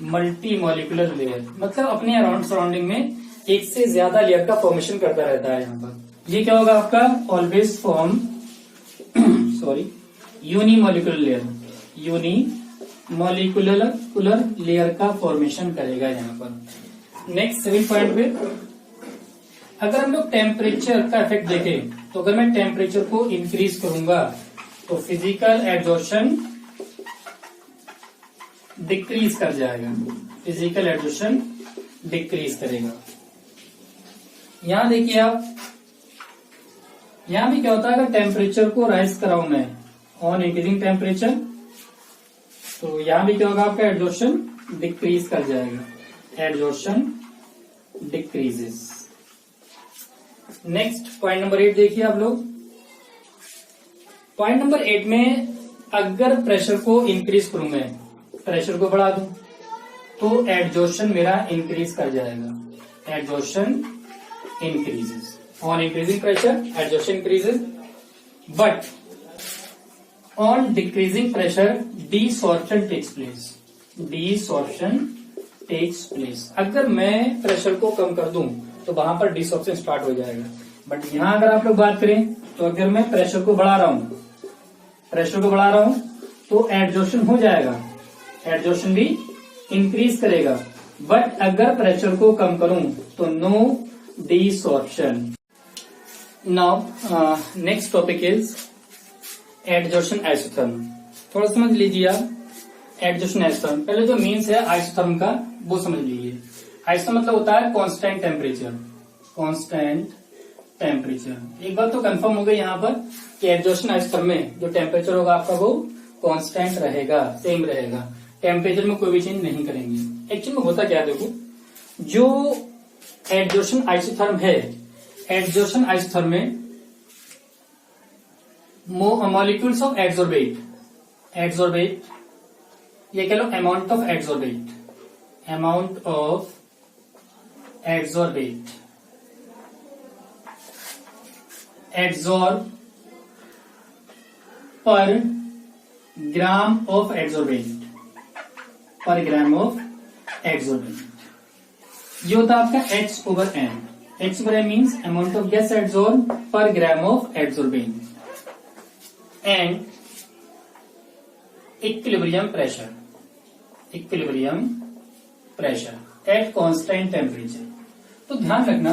multi molecular layer, मतलब अपने अराउंड सराउंडिंग में एक से ज्यादा लेयर का फॉर्मेशन करता रहता है। यहाँ पर ये क्या होगा आपका? Always form sorry unimolecular layer, unimolecular layer का फॉर्मेशन करेगा यहाँ पर। नेक्स्ट 7 पॉइंट पे, अगर हम लोग टेम्परेचर का इफेक्ट देखें तो अगर मैं टेम्परेचर को इंक्रीज करूंगा तो फिजिकल एडजॉर्शन डिक्रीज कर जाएगा, फिजिकल एडजॉर्शन डिक्रीज करेगा। यहां देखिए आप, यहां भी क्या होता है? अगर टेम्परेचर को राइज कराऊं मैं ऑन इंक्रीजिंग टेम्परेचर, तो यहां भी क्या होगा? आपका एडजॉर्शन डिक्रीज कर जाएगा, adsorption decreases. Next point number 8 देखिए आप लोग। पॉइंट नंबर 8 में अगर प्रेशर को इंक्रीज करूं मैं, प्रेशर को बढ़ा दूं तो एडजॉर्शन मेरा इंक्रीज कर जाएगा, adsorption increases on increasing pressure, adsorption increases, but on decreasing pressure desorption takes place, desorption takes place। अगर मैं प्रेशर को कम कर दूं तो वहां पर डिसऑर्प्शन स्टार्ट हो जाएगा। बट यहां अगर आप लोग बात करें तो अगर मैं प्रेशर को बढ़ा रहा हूं तो एडजॉर्प्शन हो जाएगा, एडजॉर्प्शन भी इंक्रीज करेगा। बट अगर प्रेशर को कम करूं तो no desorption। Now next topic is adsorption isotherm। थोड़ा समझ लीजिए आप adsorption isotherm। पहले जो मीन्स है आइसोथर्म का वो समझ लीजिए। आइसोथर्म मतलब होता है कांस्टेंट टेम्परेचर, कांस्टेंट टेम्परेचर। एक बात तो कंफर्म हो गई यहाँ पर कि एडजॉर्प्शन आइसोथर्म में जो टेम्परेचर होगा आपका वो कांस्टेंट रहेगा, सेम रहेगा, टेम्परेचर में कोई भी चेंज नहीं करेंगे। एक्चुअली में होता क्या है देखो, जो एडजॉर्प्शन आइसोथर्म है, एडजॉर्प्शन आइसोथर्म में मॉलिक्यूल्स ऑफ एडसोर्बेट, ये कह लो amount of adsorbate, amount of adsorbate adsorb per gram of एडसोर्बेट, पर ग्राम ऑफ एडसोर्बेट। ये होता है आपका H/N। H/N means amount of gas adsorb per gram of adsorbent. And equilibrium pressure at constant temperature. तो ध्यान रखना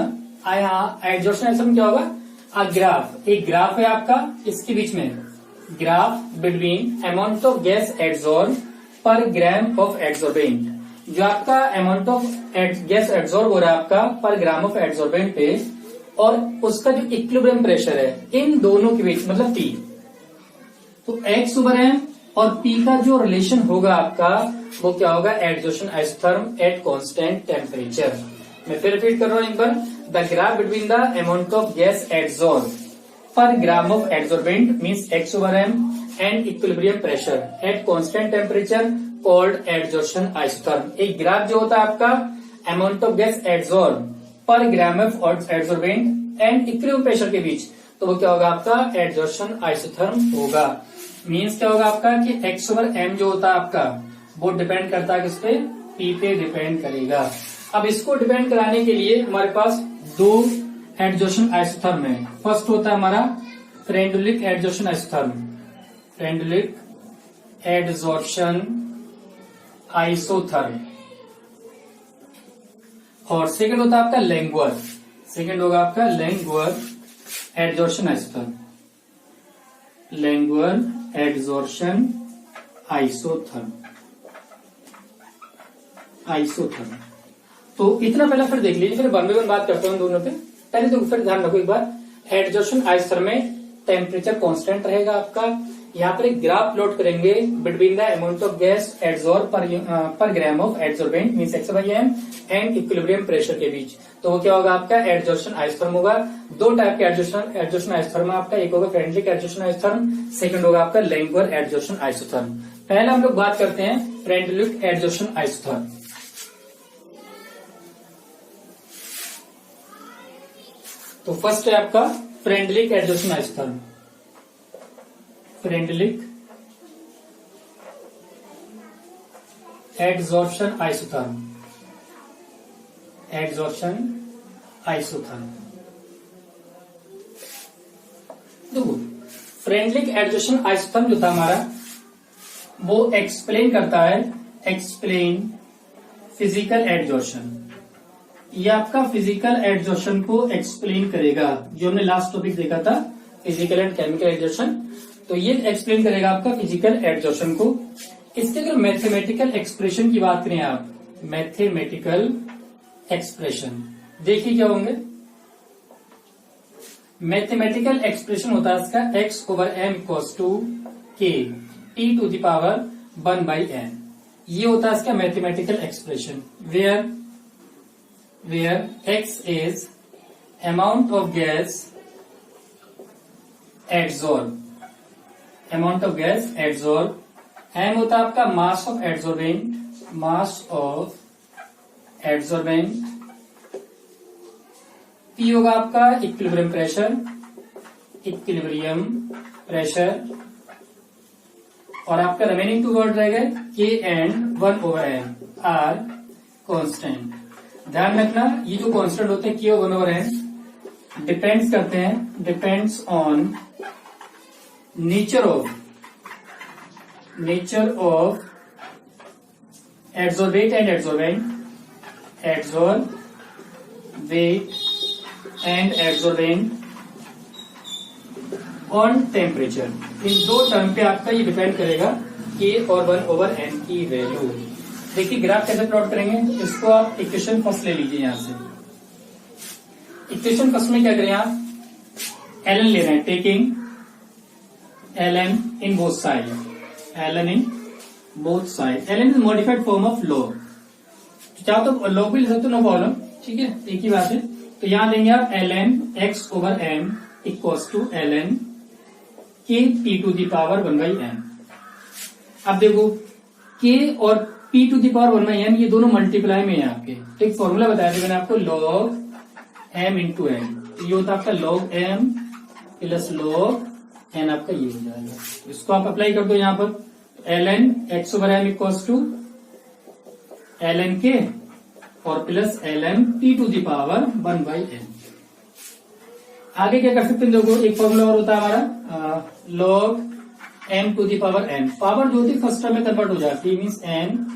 यहाँ एडजॉर्प्शन आइसोथर्म क्या होगा, एक ग्राफ है आपका, इसके बीच में graph between amount of gas adsorb per gram of adsorbent. जो आपका अमाउंट ऑफ गैस एड्सॉर्ब हो रहा है आपका पर ग्राम ऑफ एड्सॉर्बेंट पे, और उसका जो इक्विलिब्रियम प्रेशर है इन दोनों के बीच, मतलब P। तो X/m और P का जो रिलेशन होगा आपका वो क्या होगा, adsorption isotherm at constant temperature. मैं फिर रिपीट कर रहा हूं एक बार, the graph between the amount of gas adsorb per gram of adsorbent means X/m and equilibrium pressure at constant temperature called adsorption isotherm. एक ग्राफ जो होता है आपका amount of gas adsorb per gram of adsorbent and equilibrium pressure के बीच, तो वो क्या होगा आपका एडजॉर्प्शन आइसोथर्म होगा। मीन्स क्या होगा आपका कि X/m जो होता है आपका वो डिपेंड करता है किस पे, P पे डिपेंड करेगा। अब इसको डिपेंड कराने के लिए हमारे पास दो एडजॉर्प्शन आइसोथर्म है। फर्स्ट होता है हमारा फ्रेंडलिक एडजॉर्प्शन आइसोथर्म, और सेकंड होता है आपका लैंगुअर एडजॉर्प्शन आइसोथर्म। तो इतना पहले फिर देख लीजिए, फिर वन बाय वन बात करते हैं दोनों पे। पहले तो फिर ध्यान रखो एक बार, एडजॉर्प्शन आइसोथर्म में टेम्परेचर कांस्टेंट रहेगा आपका। यहाँ पर एक ग्राफ प्लॉट करेंगे between the amount of gas adsorb per gram of adsorbent means X/m and equilibrium pressure के बीच, तो वो क्या होगा आपका एडजॉर्प्शन आइसोथर्म होगा। दो टाइप के एडजॉर्प्शन आइसोथर्म आपका, एक होगा फ्रेंडलिक एडजॉर्प्शन आइसोथर्म, सेकंड होगा आपका लैंगुअर एडजॉर्प्शन आइसोथर्म। पहले हम लोग बात करते हैं फ्रेंडलिक एडजॉर्प्शन आइसोथर्म। तो फर्स्ट है आपका Freundlich adsorption isotherm. Freundlich adsorption isotherm. देखो फ्रेंडलिक एडजॉर्प्शन आइसोथर्म जो था हमारा वो एक्सप्लेन करता है फिजिकल एडजॉर्प्शन। ये आपका फिजिकल एडजॉर्प्शन को एक्सप्लेन करेगा, जो हमने लास्ट टॉपिक देखा था फिजिकल एंड केमिकल एडजॉर्प्शन। तो ये एक्सप्लेन करेगा आपका फिजिकल एडजॉर्प्शन को। इसके अगर मैथमेटिकल एक्सप्रेशन की बात करें आप, मैथमेटिकल एक्सप्रेशन देखिए क्या होंगे। मैथमेटिकल एक्सप्रेशन होता है इसका X/m = K T⁻⁴ (1/n). ये होता है इसका mathematical expression, where X is amount of gas adsorb, m होता है आपका मास ऑफ एड्सॉर्बेंट, P होगा आपका इक्विलिब्रियम प्रेशर, और आपका रिमेनिंग टू वर्ड रह गए K and 1/n are constant. ध्यान रखना ये जो कांस्टेंट होते हैं K और 1/n depends on nature of adsorbate and adsorbent on temperature. इन दो टर्म पे आपका ये डिपेंड करेगा K और 1/n की वैल्यू। देखिए ग्राफ कैसे प्लॉट करेंगे, इसको आप इक्वेशन फर्स्ट ले लीजिए। यहां से इक्वेशन फर्स्ट में क्या करें आप, ln ले रहे हैं, taking ln in both sides, ln is modified form of log। चाहो तो log भी ले सकते हो, नो प्रॉब्लम, ठीक है, एक ही बात है। तो यहां देंगे आप ln X/m = ln K T⁻⁴ अब देखो K और P⁻⁴ ये दोनों मल्टीप्लाई में है आपके। तो एक फॉर्मूला बताया था मैंने आपको, log m × n। ये होता है आपका log m + log n, आपका ये हो जाएगा। इसको आप अप्लाई कर दो यहाँ पर, ln X/m = ln K और प्लस ln T⁻⁴ आगे क्या कर सकते हैं, देखो एक फॉर्मूला और होता है हमारा log M to the power N, power जो होती है फर्स्ट टर्म में कन्वर्ट हो जाती है, मीन्स एन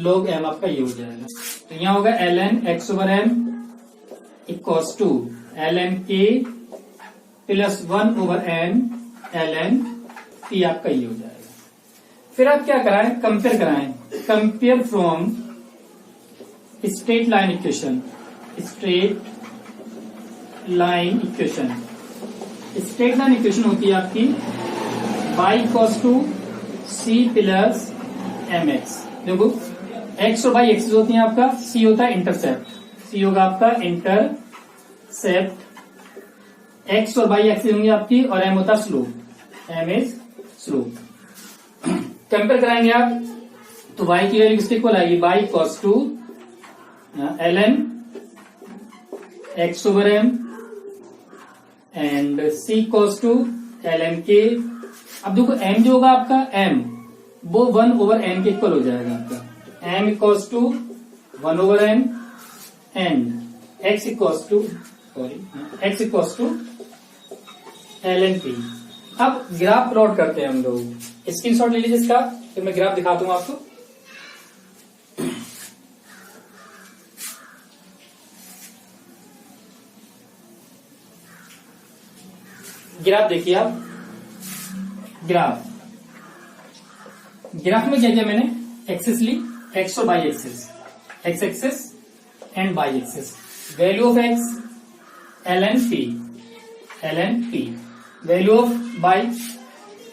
log m आपका ये हो जाएगा। तो यहाँ होगा ln x over m equals to ln k plus 1 over n ln p आपका ये हो जाएगा। फिर आप क्या कराएं, कंपेयर कराएं, compare from straight line equation, straight line equation. Straight line equation होती है आपकी y equals to c plus M X. देखो x और y एक्सिस होती है, आपका c होता है इंटरसेप्ट, c होगा आपका इंटरसेप्ट, x और y एक्सिस होंगी आपकी, और m होता है slope, m is slope. Compare कराएंगे आप तो y की वैल्यू किसके इक्वल आएगी, y equals to ln x over m and c equals to ln k। अब देखो m जो होगा आपका m वो 1 ओवर n के इक्वल हो जाएगा आपका, m equals to 1 over n and x equals to ln p। अब ग्राफ प्लॉट करते हैं हम लोग, स्क्रीनशॉट ले लीजिए इसका, फिर मैं ग्राफ दिखाता हूं आपको। ग्राफ देखिए आप, ग्राफ में क्या किया मैंने, एक्सिस ली, एक्स और Y axis, X axis and Y axis, value of X ln p, value of Y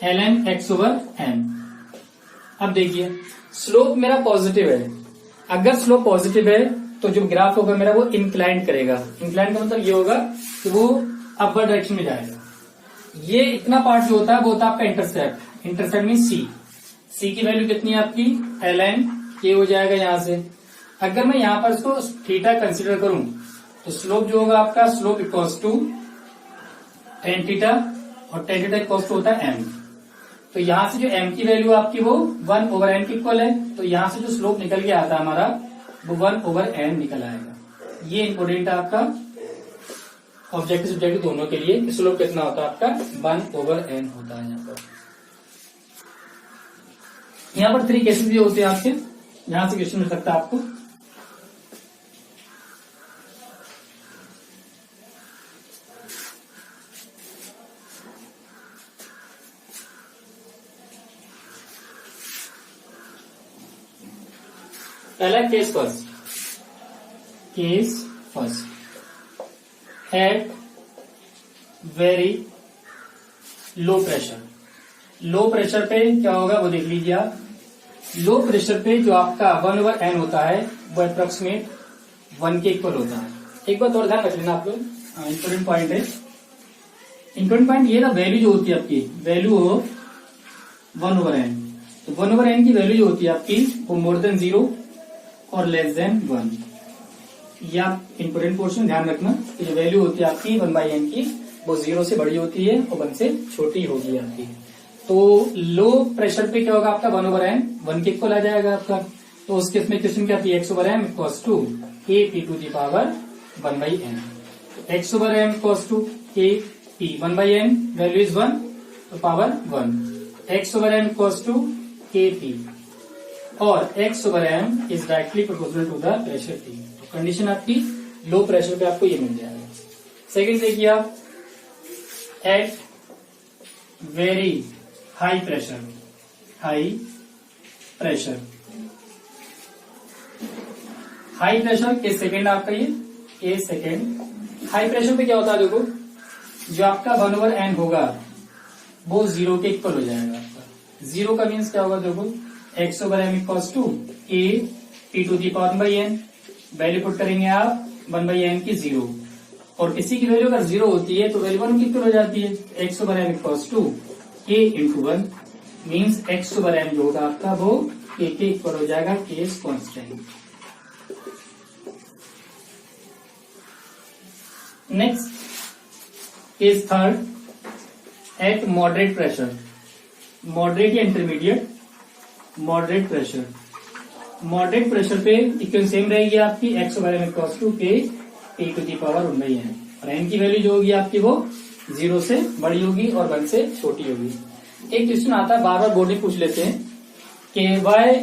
ln x over m। अब देखिए स्लोप मेरा पॉजिटिव है, अगर स्लोप पॉजिटिव है तो जो ग्राफ होगा मेरा वो इंक्लाइंड करेगा। इंक्लाइंड का मतलब ये होगा कि वो अपवर्ड डायरेक्शन में जाएगा। ये इतना पार्ट जो होता है वो होता है आपका इंटरसेप्ट, इंटरसेप्ट मीन सी की वैल्यू कितनी है आपकी ln k हो जाएगा यहाँ से। अगर मैं यहाँ पर इसको थीटा कंसिडर करूं तो स्लोप जो होगा आपका, slope equals to tan theta, और टेन थीटा इक्वल्स टू होता है m। तो यहाँ से जो m की वैल्यू आपकी वो 1 ओवर n के इक्वल है, तो यहाँ से जो स्लोप निकल के आता है हमारा वो 1 ओवर n निकल आएगा। ये इंपोर्टेंट है आपका ऑब्जेक्टिव सब्जेक्टिव दोनों के लिए। स्लोप कितना होता है आपका, 1 ओवर n होता है। यहाँ पर 3 केसेस भी होते हैं आपके, यहां से क्वेश्चन मिल सकता है आपको। पहला case first, at very low pressure. Low pressure पे क्या होगा वो देख लीजिए आप। लो प्रेशर पे जो आपका 1 ओवर n होता है वो अप्रोक्सीमेट 1 के इक्वल होता है। एक बात और ध्यान रख लेना आप लोग, इंपोर्टेंट पॉइंट है। इंपोर्टेंट पॉइंट ये ना, वैल्यू जो होती है आपकी, वैल्यू हो 1 ओवर n, तो 1 ओवर n की वैल्यू जो होती है आपकी वो मोर देन 0 और लेस देन 1। या इंपोर्टेंट पोर्शन ध्यान रखना कि जो वैल्यू होती है आपकी 1/n की वो 0 से बड़ी होती है और 1 से छोटी होगी आपकी। तो लो प्रेशर पे क्या होगा आपका 1 ओवर n 1 के इक्वल आ जाएगा आपका। तो उस केस में क्वेश्चन क्या थी, x over m equals to k p to the power 1/n। x over m equals to k p 1/n, value is 1 तो power 1। x over m equals to k p और x over m is directly proportional to the pressure P। तो कंडीशन आपकी लो प्रेशर पे आपको ये मिल जाएगा। सेकंड देखिए आप, at very high pressure, high pressure के सेकेंड आपका ये सेकेंड। हाई प्रेशर पे क्या होता है, देखो जो आपका 1 ओवर n होगा वो 0 के इक्वल हो जाएगा आपका। 0 का मीन्स क्या होगा, देखो x over m equals to k p to the power 1/n, value put करेंगे आप 1/n की 0, और किसी की वैल्यू अगर 0 होती है तो वैल्यू 1 की इक्वल हो जाती है। x over m equals to k into 1 means x over m जो होगा आपका वो k के इक्वल हो जाएगा, k is constant. Next case third, at moderate pressure, moderate या intermediate, moderate pressure. Moderate pressure पे इक्वेशन सेम रहेगी आपकी, x over m equals to k p to the power 1/n, और n की वैल्यू जो होगी आपकी वो 0 से बड़ी होगी और 1 से छोटी होगी। एक क्वेश्चन आता है, बार बार बोर्ड में पूछ लेते हैं कि why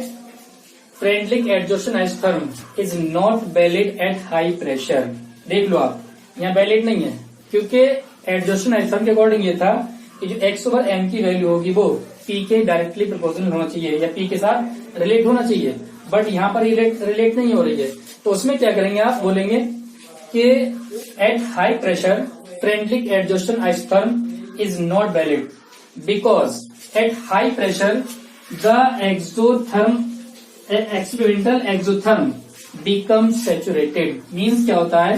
Freundlich adsorption isotherm is not valid at high pressure. देख लो आप, यहाँ वैलिड नहीं है क्योंकि एडजॉर्प्शन आइसोथर्म के अकॉर्डिंग ये था कि जो x/m की वैल्यू होगी वो p के डायरेक्टली प्रोपोर्शनल होना चाहिए या p के साथ रिलेट होना चाहिए, बट यहाँ पर रिलेट नहीं हो रही है। तो उसमें क्या करेंगे, आप बोलेंगे कि at high pressure Freundlich adsorption isotherm is not valid because at high pressure the experimental exotherm become saturated. Means क्या होता है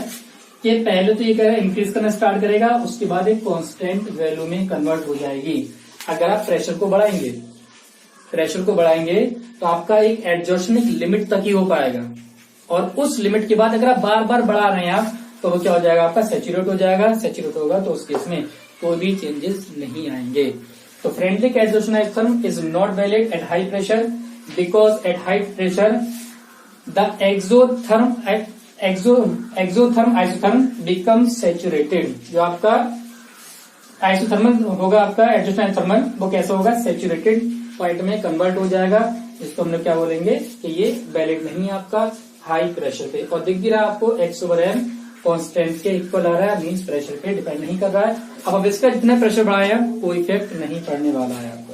कि पहले तो ये करेगा इंक्रीज करना स्टार्ट करेगा, उसके बाद एक कांस्टेंट वैल्यू में कन्वर्ट हो जाएगी। अगर आप प्रेशर को बढ़ाएंगे तो आपका एक एडजॉर्प्शन एक लिमिट तक ही हो पाएगा, और उस लिमिट के बाद अगर आप बार बार बढ़ा रहे हैं आप, तो वो क्या हो जाएगा, आपका सैचुरेट हो जाएगा। सैचुरेट होगा तो उस केस में कोई भी चेंजेस नहीं आएंगे। तो Freundlich adsorption isotherm is not valid at high pressure because at high pressure the exotherm isotherm become saturated. जो आपका आइसोथर्मल होगा, आपका एडजॉर्प्शन आइसोथर्मल, वो कैसा होगा, सैचुरेटेड पॉइंट में कन्वर्ट हो जाएगा। इसको हम लोग क्या बोलेंगे कि ये वैलिड नहीं है आपका हाई प्रेशर पे। और दिख भी रहा है आपको x/m कांस्टेंट के इक्वल आ रहा है, मीन्स प्रेशर पे डिपेंड नहीं कर रहा है। अब इसका जितना प्रेशर बढ़ाया कोई इफेक्ट नहीं पड़ने वाला है आपका।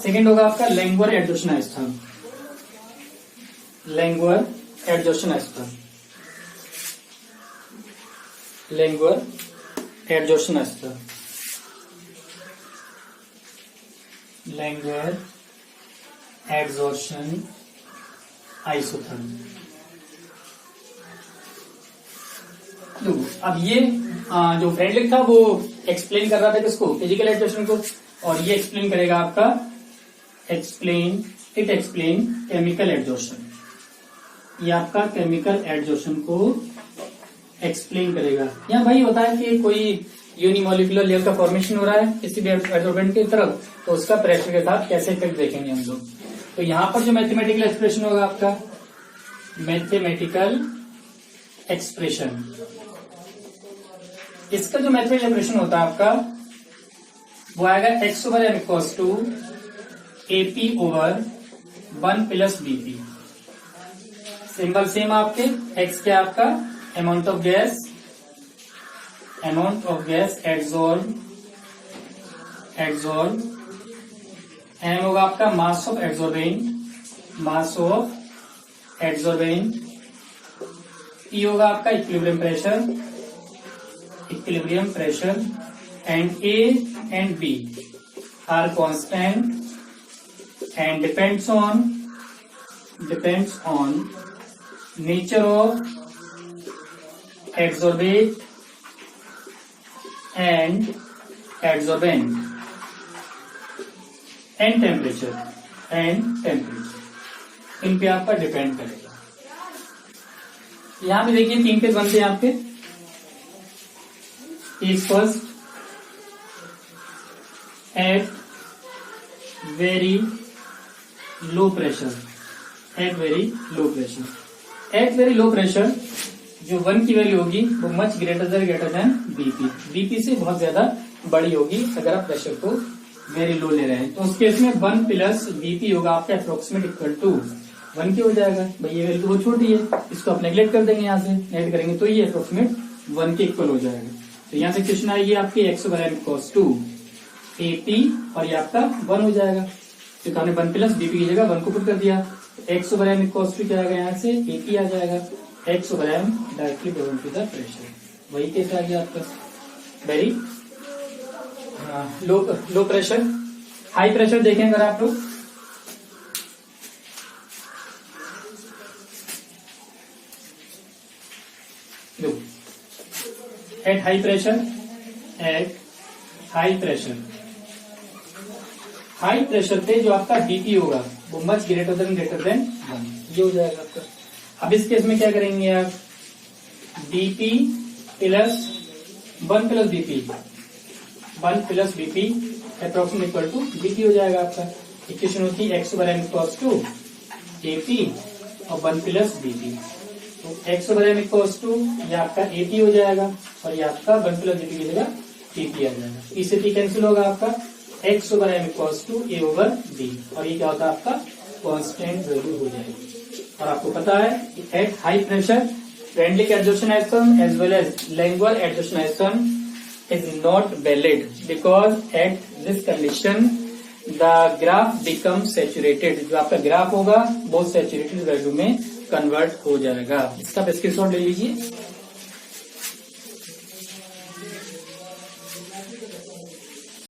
सेकेंड होगा आपका Langmuir adsorption isotherm. Langmuir adsorption isotherm, Langmuir adsorption isotherm, Langmuir adsorption isotherm. अब ये जो फ्रेंडलिक था वो एक्सप्लेन कर रहा था किसको, फिजिकल एडजॉर्प्शन को, और ये एक्सप्लेन करेगा आपका एक्सप्लेन केमिकल एडजॉर्प्शन। ये आपका केमिकल एडजॉर्प्शन को एक्सप्लेन करेगा। यहाँ भाई होता है कि कोई यूनिमोलिकुलर लेयर का फॉर्मेशन हो रहा है किसी भी एडजॉर्बेंट की तरफ, तो उसका प्रेशर के साथ कैसे इफेक्ट देखेंगे हम लोग। तो यहाँ पर जो मैथमेटिकल एक्सप्रेशन होगा आपका, मैथमेटिकल एक्सप्रेशन, इसका जो मैथमेटिकल एक्सप्रेशन होता है आपका वो आएगा x/m equals to AP/1 + BP। Symbol same आपके, x क्या आपका amount of gas adsorb, m होगा आपका मास ऑफ एड्सॉर्बेंट, P होगा आपका equilibrium pressure, and A and B are constant and depends on nature of adsorbate and adsorbent and temperature इन पे आपका डिपेंड करेगा। यहां पे देखिए 3 केस बनते हैं आपके। Case first, at very low pressure, जो 1 की वैल्यू होगी वो मच ग्रेटर देन बीपी से बहुत ज्यादा बड़ी होगी अगर आप प्रेशर को वेरी लो ले रहे हैं। तो उस केस में 1 + बीपी होगा आपका अप्रोक्सीमेट इक्वल टू 1 की हो जाएगा। भाई ये वैल्यू बहुत छोटी है, इसको आप नेगलेक्ट कर देंगे, यहाँ से नेगलेक्ट करेंगे तो ये अप्रोक्सीमेट 1 के इक्वल हो जाएगा। तो यहाँ से क्वेश्चन आएगी आपकी x/m इक्वल्स टू AP और ये आपका 1 हो जाएगा, क्योंकि हमने 1 + BP की जगह 1 को पुट कर दिया। x/m इक्वल्स टू क्या आएगा, यहाँ से AP आ जाएगा। x/m directly proportional to the pressure, वही कैसे आ गया आपका very low pressure. High pressure देखें अगर आप लोग, एट हाई प्रेशर पे जो आपका बीपी होगा वो मच ग्रेटर देन 1, ये हो जाएगा आपका। अब इस केस में क्या करेंगे आप, BP + 1 + BP approximate equal to BP हो जाएगा आपका। इक्वेशन होती है x/m इक्वल्स टू AP और 1 प्लस बीपी। तो X over M equals to ये आपका एपी हो जाएगा और ये आपका 1 प्लस बीपी की जगह टीपी आ जाएगा। इसे पी कैंसिल होगा आपका X over M equals to A over B और ये क्या होता है आपका कांस्टेंट वैल्यू हो जाएगी। और आपको पता है कि at high pressure Rendelik adsorption action as well as lingual adsorption action is not valid because at this condition the graph becomes saturated। जो आपका ग्राफ होगा वो सैचुरेटेड वैल्यू में कन्वर्ट हो जाएगा। इसका स्क्रीनशॉट ले लीजिए।